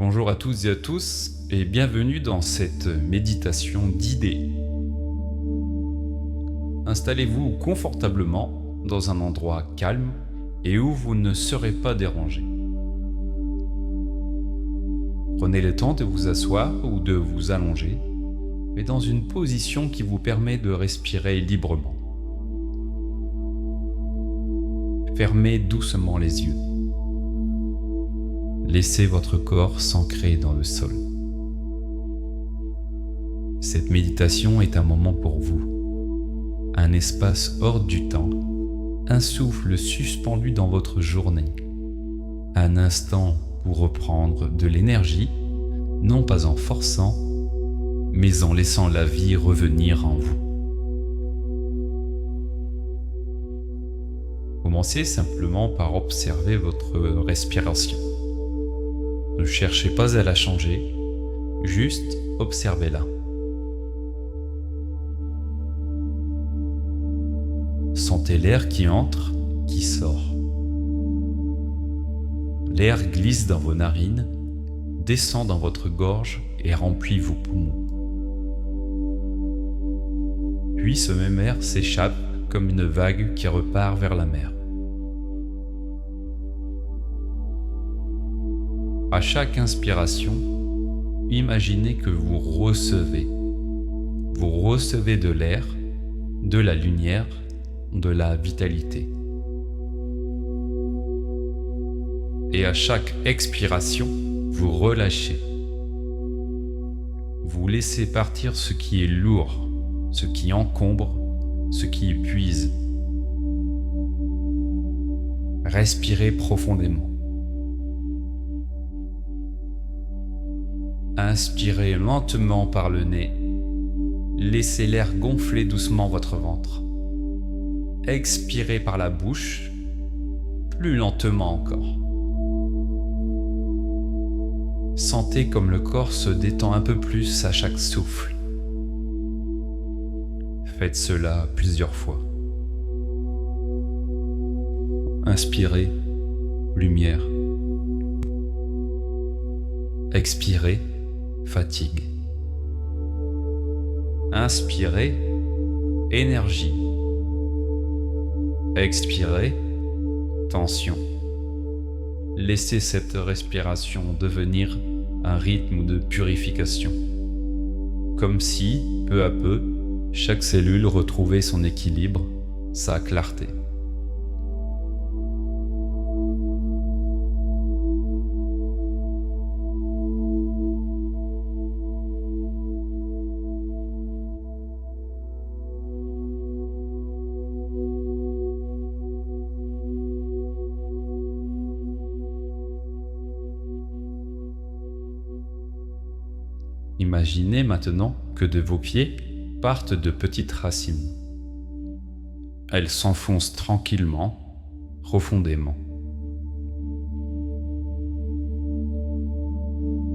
Bonjour à toutes et à tous et bienvenue dans cette méditation d'idées. Installez-vous confortablement dans un endroit calme et où vous ne serez pas dérangé. Prenez le temps de vous asseoir ou de vous allonger, mais dans une position qui vous permet de respirer librement. Fermez doucement les yeux. Laissez votre corps s'ancrer dans le sol. Cette méditation est un moment pour vous, un espace hors du temps, un souffle suspendu dans votre journée, un instant pour reprendre de l'énergie, non pas en forçant, mais en laissant la vie revenir en vous. Commencez simplement par observer votre respiration. Ne cherchez pas à la changer, juste observez-la. Sentez l'air qui entre, qui sort. L'air glisse dans vos narines, descend dans votre gorge et remplit vos poumons. Puis ce même air s'échappe comme une vague qui repart vers la mer. À chaque inspiration, imaginez que vous recevez de l'air, de la lumière, de la vitalité. Et à chaque expiration, vous relâchez. Vous laissez partir ce qui est lourd, ce qui encombre, ce qui épuise. Respirez profondément. Inspirez lentement par le nez. Laissez l'air gonfler doucement votre ventre. Expirez par la bouche, plus lentement encore. Sentez comme le corps se détend un peu plus à chaque souffle. Faites cela plusieurs fois. Inspirez, lumière. Expirez, fatigue. Inspirez, énergie. Expirez, tension. Laissez cette respiration devenir un rythme de purification. Comme si, peu à peu, chaque cellule retrouvait son équilibre, sa clarté. Imaginez maintenant que de vos pieds partent de petites racines. Elles s'enfoncent tranquillement, profondément.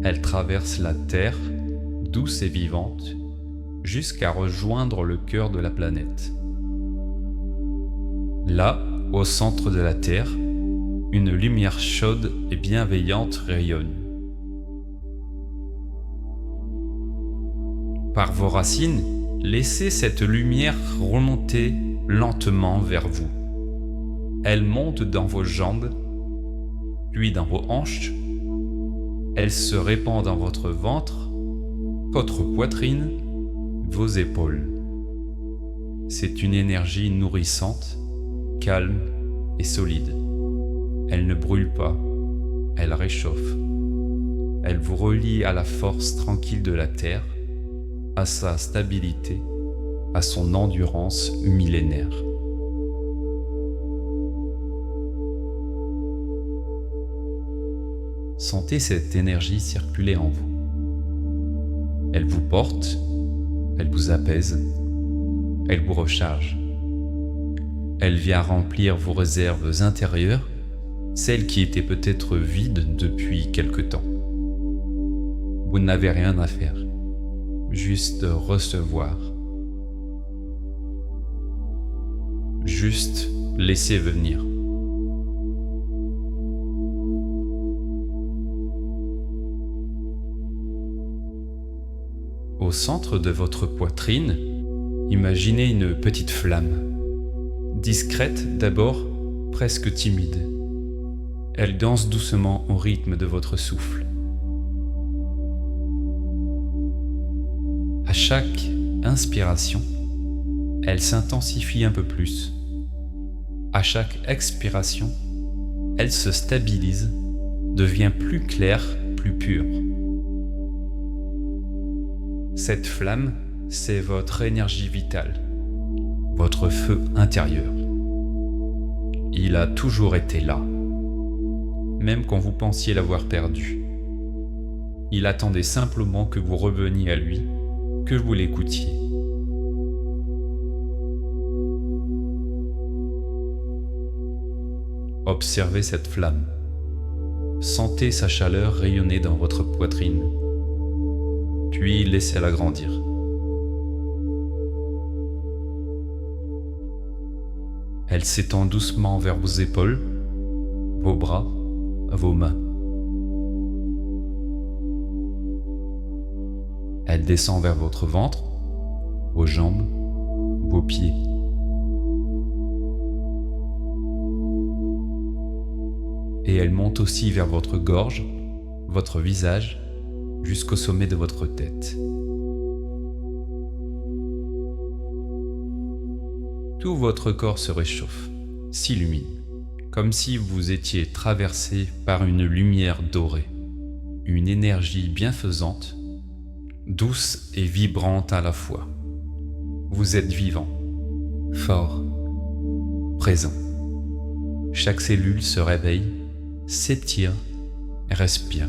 Elles traversent la Terre, douce et vivante, jusqu'à rejoindre le cœur de la planète. Là, au centre de la Terre, une lumière chaude et bienveillante rayonne. Par vos racines, laissez cette lumière remonter lentement vers vous. Elle monte dans vos jambes, puis dans vos hanches. Elle se répand dans votre ventre, votre poitrine, vos épaules. C'est une énergie nourrissante, calme et solide. Elle ne brûle pas, elle réchauffe. Elle vous relie à la force tranquille de la Terre, à sa stabilité, à son endurance millénaire. Sentez cette énergie circuler en vous. Elle vous porte, elle vous apaise, elle vous recharge. Elle vient remplir vos réserves intérieures, celles qui étaient peut-être vides depuis quelque temps. Vous n'avez rien à faire. Juste recevoir. Juste laisser venir. Au centre de votre poitrine, imaginez une petite flamme. Discrète d'abord, presque timide. Elle danse doucement au rythme de votre souffle. À chaque inspiration, elle s'intensifie un peu plus. À chaque expiration, elle se stabilise, devient plus claire, plus pure. Cette flamme, c'est votre énergie vitale, votre feu intérieur. Il a toujours été là, même quand vous pensiez l'avoir perdu. Il attendait simplement que vous reveniez à lui, que vous l'écoutiez. Observez cette flamme. Sentez sa chaleur rayonner dans votre poitrine, puis laissez-la grandir. Elle s'étend doucement vers vos épaules, vos bras, vos mains. Elle descend vers votre ventre, vos jambes, vos pieds. Et elle monte aussi vers votre gorge, votre visage, jusqu'au sommet de votre tête. Tout votre corps se réchauffe, s'illumine, comme si vous étiez traversé par une lumière dorée, une énergie bienfaisante, douce et vibrante à la fois. Vous êtes vivant, fort, présent. Chaque cellule se réveille, s'étire, respire.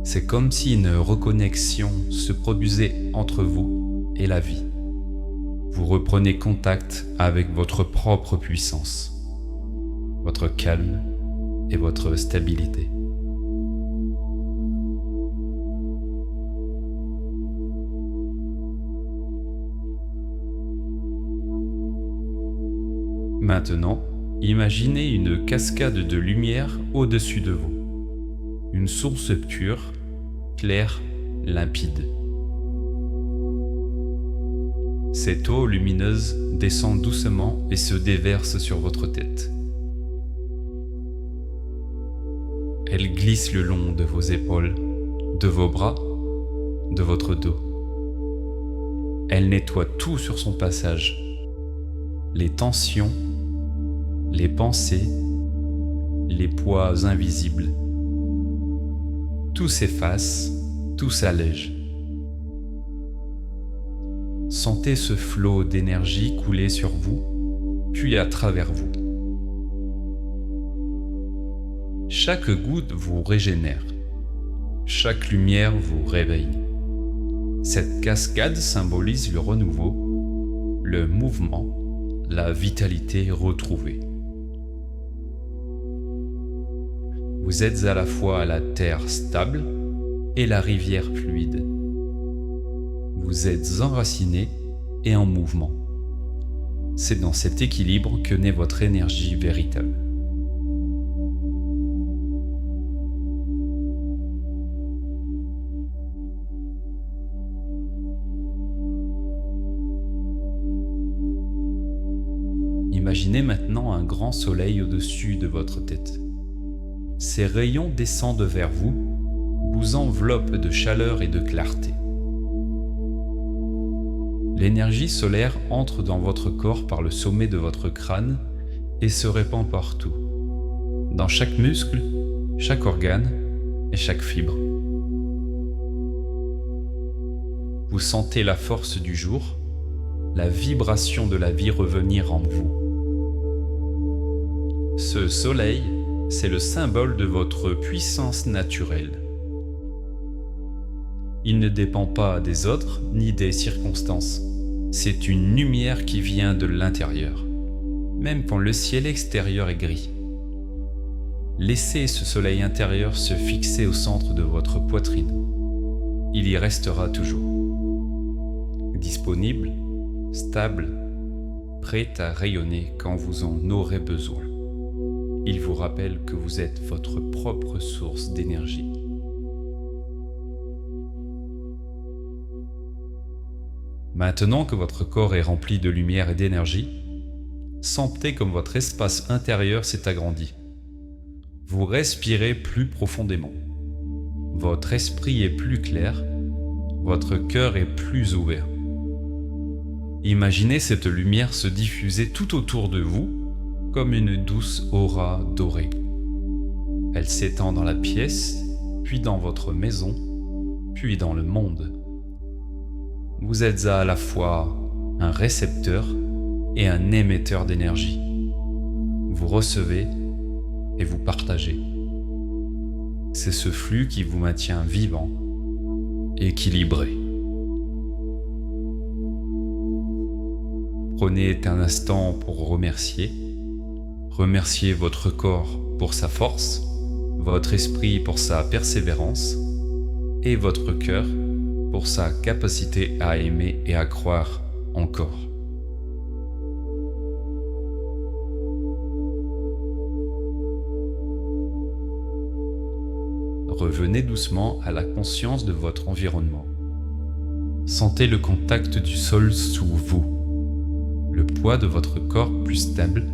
C'est comme si une reconnexion se produisait entre vous et la vie. Vous reprenez contact avec votre propre puissance, votre calme et votre stabilité. Maintenant, imaginez une cascade de lumière au-dessus de vous. Une source pure, claire, limpide. Cette eau lumineuse descend doucement et se déverse sur votre tête. Elle glisse le long de vos épaules, de vos bras, de votre dos. Elle nettoie tout sur son passage. Les tensions, les pensées, les poids invisibles. Tout s'efface, tout s'allège. Sentez ce flot d'énergie couler sur vous, puis à travers vous. Chaque goutte vous régénère. Chaque lumière vous réveille. Cette cascade symbolise le renouveau, le mouvement, la vitalité retrouvée. Vous êtes à la fois la terre stable et la rivière fluide. Vous êtes enraciné et en mouvement. C'est dans cet équilibre que naît votre énergie véritable. Imaginez maintenant un grand soleil au-dessus de votre tête. Ses rayons descendent vers vous, vous enveloppent de chaleur et de clarté. L'énergie solaire entre dans votre corps par le sommet de votre crâne et se répand partout, dans chaque muscle, chaque organe et chaque fibre. Vous sentez la force du jour, la vibration de la vie revenir en vous. Ce soleil, c'est le symbole de votre puissance naturelle. Il ne dépend pas des autres ni des circonstances. C'est une lumière qui vient de l'intérieur, même quand le ciel extérieur est gris. Laissez ce soleil intérieur se fixer au centre de votre poitrine. Il y restera toujours. Disponible, stable, prêt à rayonner quand vous en aurez besoin. Il vous rappelle que vous êtes votre propre source d'énergie. Maintenant que votre corps est rempli de lumière et d'énergie, sentez comme votre espace intérieur s'est agrandi. Vous respirez plus profondément. Votre esprit est plus clair, votre cœur est plus ouvert. Imaginez cette lumière se diffuser tout autour de vous comme une douce aura dorée. Elle s'étend dans la pièce, puis dans votre maison, puis dans le monde. Vous êtes à la fois un récepteur et un émetteur d'énergie. Vous recevez et vous partagez. C'est ce flux qui vous maintient vivant, équilibré. Prenez un instant pour remercier. Remerciez votre corps pour sa force, votre esprit pour sa persévérance et votre cœur pour sa capacité à aimer et à croire encore. Revenez doucement à la conscience de votre environnement. Sentez le contact du sol sous vous, le poids de votre corps plus stable,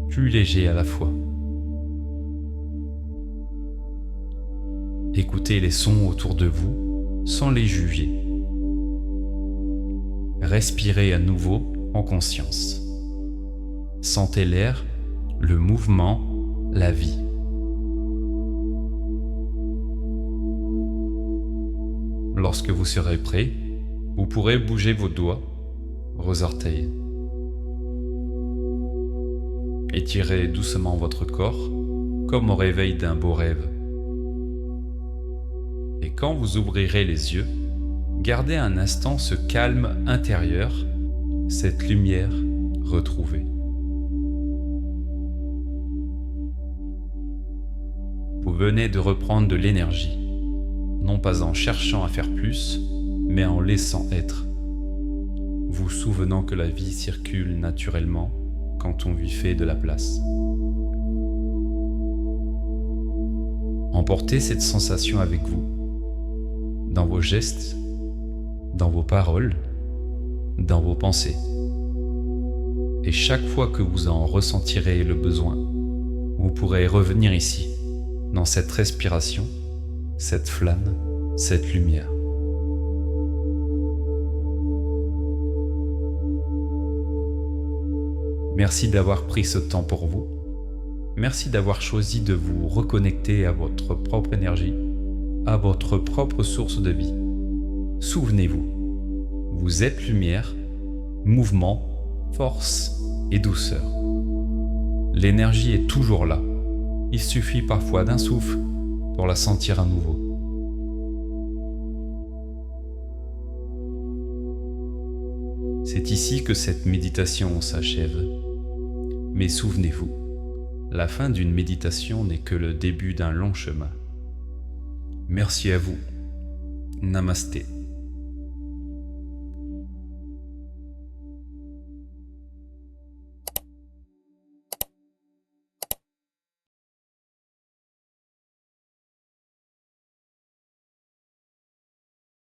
plus léger à la fois. Écoutez les sons autour de vous sans les juger. Respirez à nouveau en conscience. Sentez l'air, le mouvement, la vie. Lorsque vous serez prêt, vous pourrez bouger vos doigts, vos orteils. Étirez doucement votre corps, comme au réveil d'un beau rêve. Et quand vous ouvrirez les yeux, gardez un instant ce calme intérieur, cette lumière retrouvée. Vous venez de reprendre de l'énergie, non pas en cherchant à faire plus, mais en laissant être. Vous souvenant que la vie circule naturellement quand on lui fait de la place. Emportez cette sensation avec vous, dans vos gestes, dans vos paroles, dans vos pensées. Et chaque fois que vous en ressentirez le besoin, vous pourrez revenir ici, dans cette respiration, cette flamme, cette lumière. Merci d'avoir pris ce temps pour vous. Merci d'avoir choisi de vous reconnecter à votre propre énergie, à votre propre source de vie. Souvenez-vous, vous êtes lumière, mouvement, force et douceur. L'énergie est toujours là. Il suffit parfois d'un souffle pour la sentir à nouveau. C'est ici que cette méditation s'achève. Mais souvenez-vous, la fin d'une méditation n'est que le début d'un long chemin. Merci à vous. Namasté.